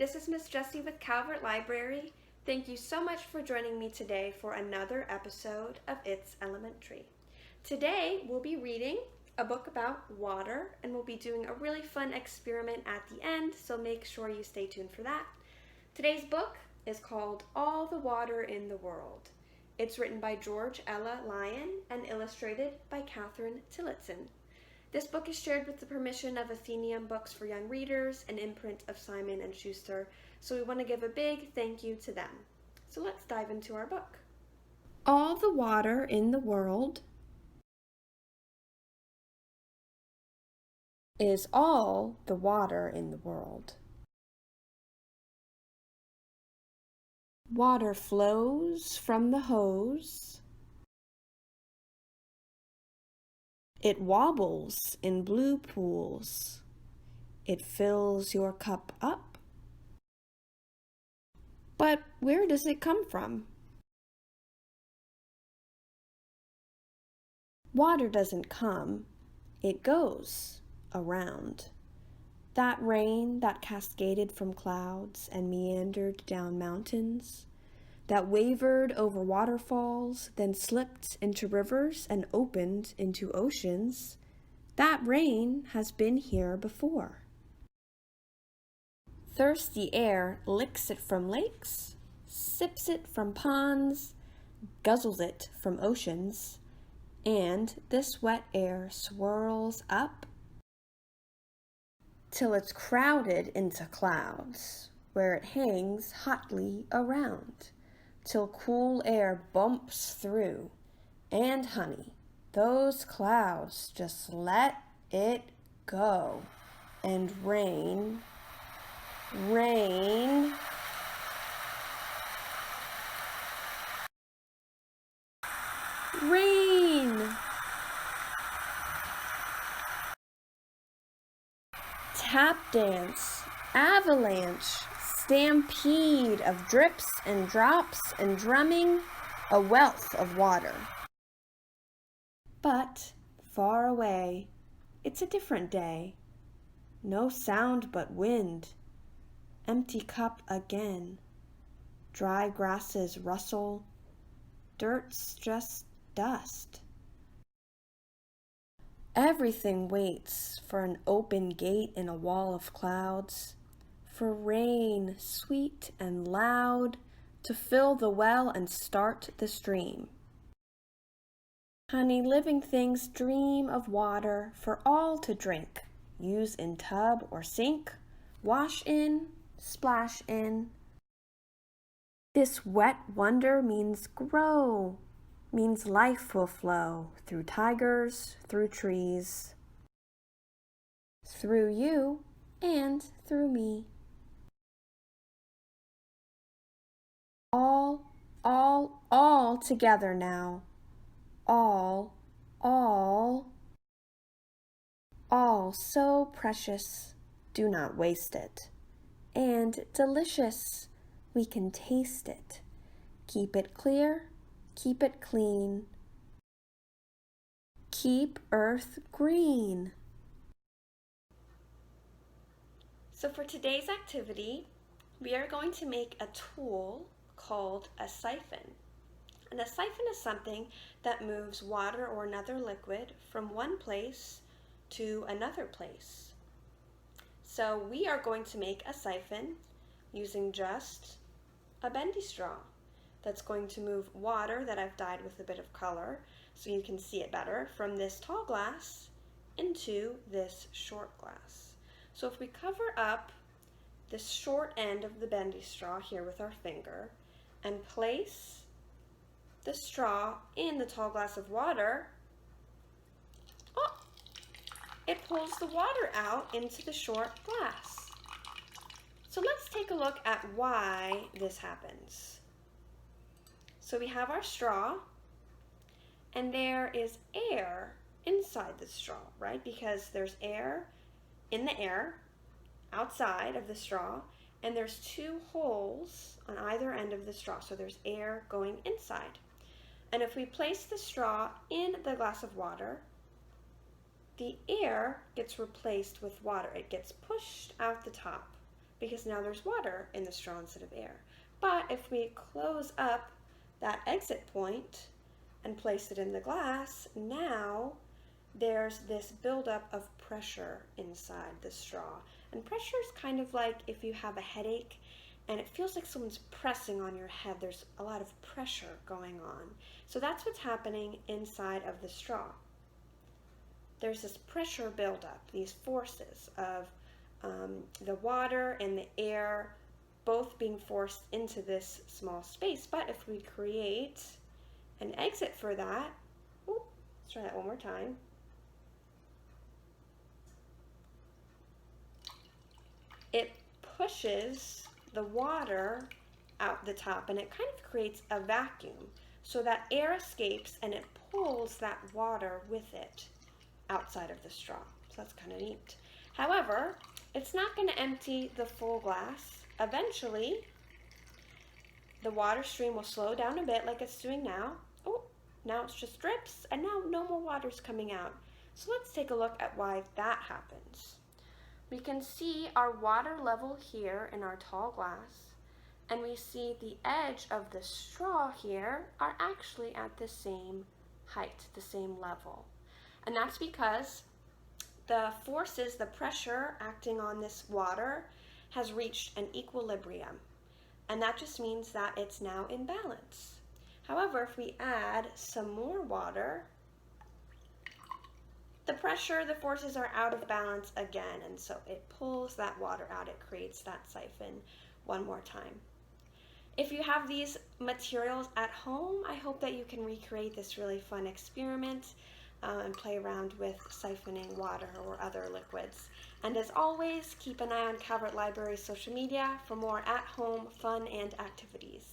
this is Miss Jessie with Calvert Library. Thank you so much for joining me today for another episode of It's Elementary. Today we'll be reading a book about water, and we'll be doing a really fun experiment at the end, so make sure you stay tuned for that. Today's book is called All the Water in the World. It's written by George Ella Lyon and illustrated by Katherine Tillotson. This book is shared with the permission of Athenaeum Books for Young Readers, an imprint of Simon and Schuster, so we want to give a big thank you to them. So let's dive into our book. All the water in the world is all the water in the world. Water flows from the hose. It wobbles in blue pools. It fills your cup up. But where does it come from? Water doesn't come, it goes around. That rain that cascaded from clouds and meandered down mountains, that wavered over waterfalls, then slipped into rivers and opened into oceans, that rain has been here before. Thirsty air licks it from lakes, sips it from ponds, guzzles it from oceans, and this wet air swirls up till it's crowded into clouds, where it hangs hotly around, till cool air bumps through, and honey, those clouds just let it go, and rain, rain, rain. Tap dance, avalanche, stampede of drips and drops and drumming, a wealth of water. But far away, it's a different day. No sound but wind. Empty cup again. Dry grasses rustle. Dirt's just dust. Everything waits for an open gate in a wall of clouds, for rain sweet and loud to fill the well and start the stream. Honey, living things dream of water for all to drink, use in tub or sink, wash in, splash in. This wet wonder means grow, means life will flow through tigers, through trees, through you and through me. All together now. All so precious, do not waste it. And delicious, we can taste it. Keep it clear, keep it clean. Keep earth green. So for today's activity, we are going to make a tool called a siphon. And a siphon is something that moves water or another liquid from one place to another place. So we are going to make a siphon using just a bendy straw that's going to move water that I've dyed with a bit of color so you can see it better from this tall glass into this short glass. So if we cover up this short end of the bendy straw here with our finger and place the straw in the tall glass of water, it pulls the water out into the short glass. So let's take a look at why this happens. So we have our straw, and there is air inside the straw, right? Because there's air in the air outside of the straw, and there's two holes on either end of the straw, so there's air going inside. And if we place the straw in the glass of water, the air gets replaced with water. It gets pushed out the top. because now there's water in the straw instead of air. But if we close up that exit point and place it in the glass, now there's this buildup of pressure inside the straw. And pressure is kind of like if you have a headache and it feels like someone's pressing on your head. There's a lot of pressure going on. So that's what's happening inside of the straw. There's this pressure buildup, these forces of the water and the air both being forced into this small space. But if we create an exit for that, let's try that one more time. It pushes the water out the top and it kind of creates a vacuum. So that air escapes and it pulls that water with it outside of the straw. So that's kind of neat. However, it's not going to empty the full glass. Eventually, the water stream will slow down a bit like it's doing now. Oh, now it's just drips and now no more water's coming out. So let's take a look at why that happens. We can see our water level here in our tall glass, and we see the edge of the straw here are actually at the same height, the same level. And that's because the forces, the pressure acting on this water has reached an equilibrium. And that just means that it's now in balance. However, if we add some more water, the pressure, the forces are out of balance again, and so it pulls that water out. It creates that siphon one more time. If you have these materials at home, I hope that you can recreate this really fun experiment and play around with siphoning water or other liquids. And as always, keep an eye on Calvert Library's social media for more at-home fun and activities.